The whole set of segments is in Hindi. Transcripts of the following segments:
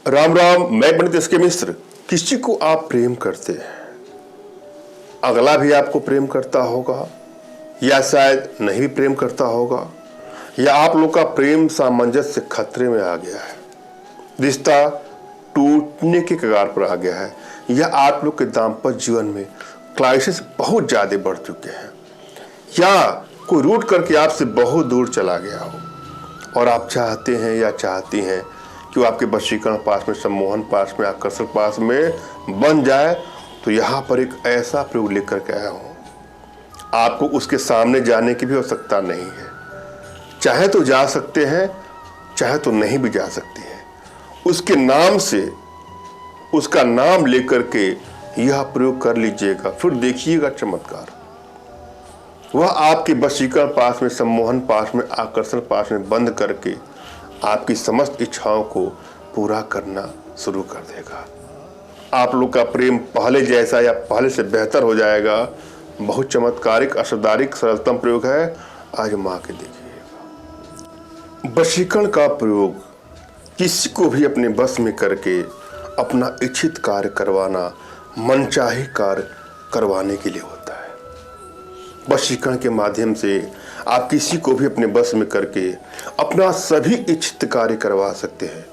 राम राम। मैं पंडित एस के मिश्र। किसी को आप प्रेम करते हैं, अगला भी आपको प्रेम करता होगा या शायद नहीं भी प्रेम करता होगा, या आप लोग का प्रेम सामंजस्य खतरे में आ गया है, रिश्ता टूटने के कगार पर आ गया है, या आप लोग के दाम्पत्य जीवन में क्राइसिस बहुत ज्यादा बढ़ चुके हैं, या कोई रूठ करके आपसे बहुत दूर चला गया हो और आप चाहते हैं या चाहती हैं कि वो आपके वशीकरण पास में, सम्मोहन पास में, आकर्षण पास में बन जाए, तो यहाँ पर एक ऐसा प्रयोग लेकर के आया हूँ। आपको उसके सामने जाने की भी आवश्यकता नहीं है, चाहे तो जा सकते हैं, चाहे तो नहीं भी जा सकते हैं। उसके नाम से, उसका नाम लेकर के यह प्रयोग कर लीजिएगा, फिर देखिएगा चमत्कार। वह आपके वशीकरण पास में, सम्मोहन पास में, आकर्षण पास में बंद करके आपकी समस्त इच्छाओं को पूरा करना शुरू कर देगा। आप लोग का प्रेम पहले जैसा या पहले से बेहतर हो जाएगा। बहुत चमत्कारिक, असरदारिक, सरलतम प्रयोग है, आजमा के देखिएगा। वशीकरण का प्रयोग किसी को भी अपने बस में करके अपना इच्छित कार्य करवाना, मनचाही कार्य करवाने के लिए होता है। वशीकरण के माध्यम से आप किसी को भी अपने बस में करके अपना सभी इच्छित कार्य करवा सकते हैं,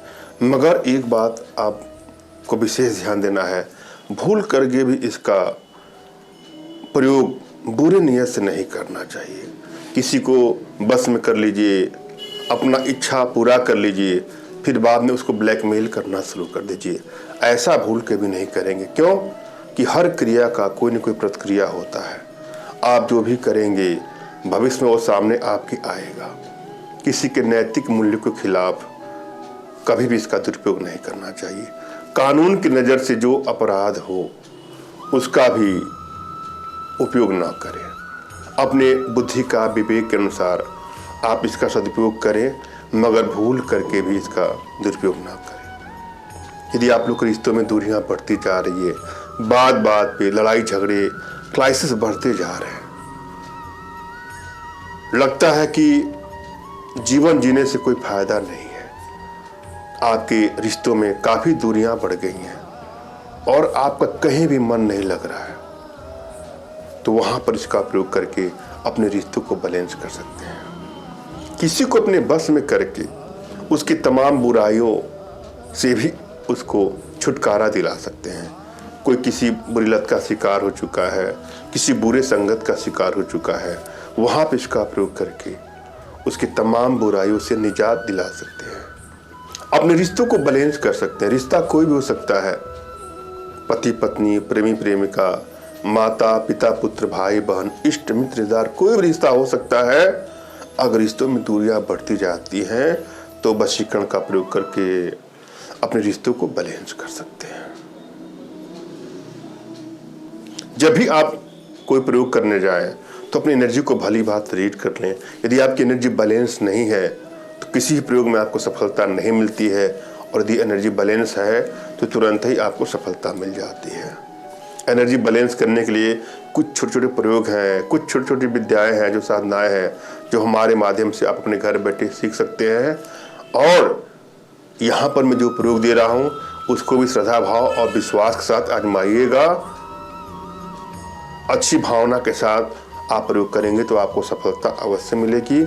मगर एक बात आपको विशेष ध्यान देना है, भूल करके भी इसका प्रयोग बुरे नियत से नहीं करना चाहिए। किसी को बस में कर लीजिए, अपना इच्छा पूरा कर लीजिए, फिर बाद में उसको ब्लैकमेल करना शुरू कर दीजिए। ऐसा भूल के भी नहीं करेंगे। क्यों कि हर क्रिया का कोई न कोई प्रतिक्रिया होता है। आप जो भी करेंगे भविष्य में वो सामने आपकी आएगा। किसी के नैतिक मूल्य के खिलाफ कभी भी इसका दुरुपयोग नहीं करना चाहिए। कानून की नज़र से जो अपराध हो उसका भी उपयोग ना करें। अपने बुद्धि का, विवेक के अनुसार आप इसका सदुपयोग करें, मगर भूल करके भी इसका दुरुपयोग ना करें। यदि आप लोग के रिश्तों में दूरियां बढ़ती जा रही है, बात बात पे लड़ाई झगड़े, क्राइसिस बढ़ते जा रहे हैं, लगता है कि जीवन जीने से कोई फायदा नहीं है, आपके रिश्तों में काफी दूरियां बढ़ गई हैं और आपका कहीं भी मन नहीं लग रहा है, तो वहां पर इसका प्रयोग करके अपने रिश्तों को बैलेंस कर सकते हैं। किसी को अपने बस में करके उसकी तमाम बुराइयों से भी उसको छुटकारा दिला सकते हैं। कोई किसी बुरी लत का शिकार हो चुका है, किसी बुरे संगत का शिकार हो चुका है, वहां पर इसका प्रयोग करके उसकी तमाम बुराइयों से निजात दिला सकते हैं। अपने रिश्तों को बैलेंस कर सकते हैं। रिश्ता कोई भी हो सकता है, पति पत्नी, प्रेमी प्रेमिका, माता पिता, पुत्र भाई बहन, इष्ट मित्र, रिश्तेदार, कोई भी रिश्ता हो सकता है। अगर रिश्तों में दूरियां बढ़ती जाती हैं तो वशीकरण का प्रयोग करके अपने रिश्तों को बैलेंस कर सकते हैं। जब भी आप कोई प्रयोग करने जाएं तो अपनी एनर्जी को भली बात रीड कर लें। यदि आपकी एनर्जी बैलेंस नहीं है तो किसी भी प्रयोग में आपको सफलता नहीं मिलती है, और यदि एनर्जी बैलेंस है तो तुरंत ही आपको सफलता मिल जाती है। एनर्जी बैलेंस करने के लिए कुछ छोटे छोटे प्रयोग हैं, कुछ छोटी छोटी विद्याएं हैं, जो साधनाएं हैं, जो हमारे माध्यम से आप अपने घर बैठे सीख सकते हैं। और यहाँ पर मैं जो प्रयोग दे रहा हूँ उसको भी श्रद्धा भाव और विश्वास के साथ आजमाइएगा। अच्छी भावना के साथ आप प्रयोग करेंगे तो आपको सफलता अवश्य मिलेगी।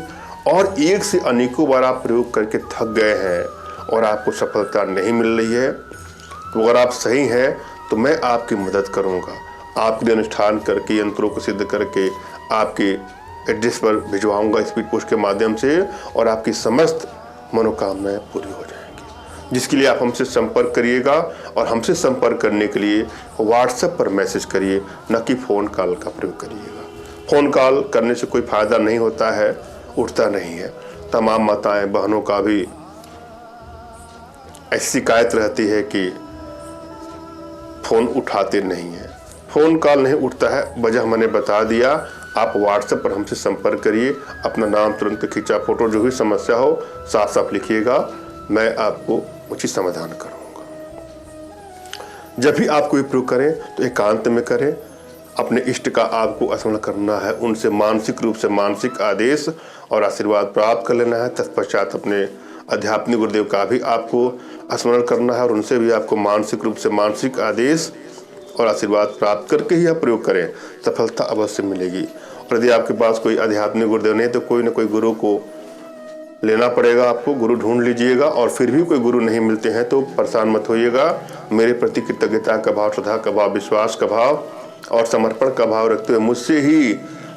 और एक से अनेकों बार आप प्रयोग करके थक गए हैं और आपको सफलता नहीं मिल रही है, तो अगर आप सही हैं तो मैं आपकी मदद करूंगा। आपके लिए अनुष्ठान करके, यंत्रों को सिद्ध करके आपके एड्रेस पर भिजवाऊंगा स्पीड पोस्ट के माध्यम से, और आपकी समस्त मनोकामनाएं पूरी हो जाएंगी। जिसके लिए आप हमसे संपर्क करिएगा, और हमसे संपर्क करने के लिए व्हाट्सएप पर मैसेज करिए, न कि फ़ोन कॉल का प्रयोग करिएगा। फ़ोन कॉल करने से कोई फ़ायदा नहीं होता है, उठता नहीं है। तमाम माताएं बहनों का भी ऐसी शिकायत रहती है कि फ़ोन उठाते नहीं हैं, फ़ोन कॉल नहीं उठता है। वजह मैंने बता दिया। आप व्हाट्सएप पर हमसे संपर्क करिए, अपना नाम, तुरंत खींचा फोटो, जो भी समस्या हो साफ साफ लिखिएगा, मैं आपको उचित समाधान करूँगा। जब भी आप कोई प्रयोग करें तो एकांत में करें। अपने इष्ट का आपको स्मरण करना है, उनसे मानसिक रूप से मानसिक आदेश और आशीर्वाद प्राप्त कर लेना है। तत्पश्चात अपने आध्यात्मिक गुरुदेव का भी आपको स्मरण करना है और उनसे भी आपको मानसिक रूप से मानसिक आदेश और आशीर्वाद प्राप्त करके ही आप प्रयोग करें, सफलता अवश्य मिलेगी। और यदि आपके पास कोई आध्यात्मिक गुरुदेव नहीं तो कोई ना कोई गुरु को लेना पड़ेगा, आपको गुरु ढूंढ लीजिएगा। और फिर भी कोई गुरु नहीं मिलते हैं तो परेशान मत होइएगा। मेरे प्रति कृतज्ञता का भाव, श्रद्धा का भाव, विश्वास का भाव और समर्पण का भाव रखते हुए मुझसे ही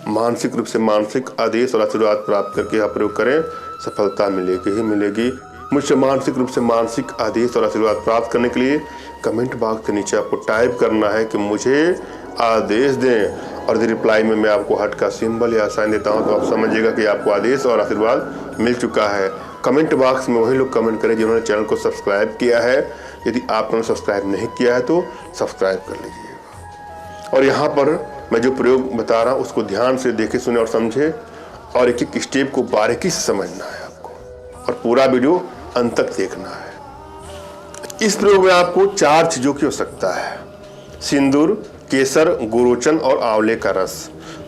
मानसिक रूप से मानसिक आदेश और आशीर्वाद प्राप्त करके आप प्रयोग करें, सफलता मिलेगी ही मिलेगी। मुझसे मानसिक रूप से मानसिक आदेश और आशीर्वाद प्राप्त करने के लिए कमेंट बॉक्स के नीचे आपको टाइप करना है कि मुझे आदेश दें, और यदि रिप्लाई में मैं आपको हार्ट का सिंबल या साइन देता हूं तो आप समझिएगा कि आपको आदेश और आशीर्वाद मिल चुका है। कमेंट बॉक्स में वही लोग कमेंट करें जिन्होंने चैनल को सब्सक्राइब किया है। यदि आपने सब्सक्राइब नहीं किया है तो सब्सक्राइब कर लीजिएगा। और यहाँ पर मैं जो प्रयोग बता रहा हूँ उसको ध्यान से देखे, सुने और समझे, और एक एक स्टेप को बारीकी से समझना है आपको, और पूरा वीडियो अंत तक देखना है। इस प्रयोग में आपको 4 चीज़ों की आवश्यकता है: सिंदूर, केसर, गुरोचन और आंवले का रस।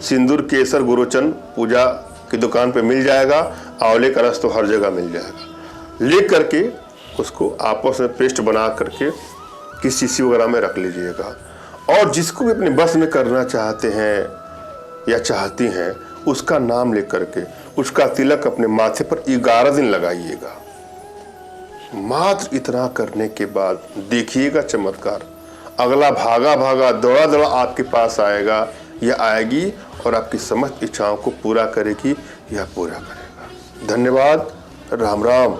सिंदूर, केसर, गुरोचन पूजा की दुकान पे मिल जाएगा, आंवले का रस तो हर जगह मिल जाएगा। ले करके उसको आपस में पेस्ट बना करके किसी शीशी वगैरह में रख लीजिएगा। और जिसको भी अपने बस में करना चाहते हैं या चाहती हैं उसका नाम ले करके उसका तिलक अपने माथे पर 11 दिन लगाइएगा। मात्र इतना करने के बाद देखिएगा चमत्कार। अगला भागा भागा दौड़ा दौड़ा आपके पास आएगा या आएगी और आपकी समस्त इच्छाओं को पूरा करेगी या पूरा करेगा। धन्यवाद। राम राम।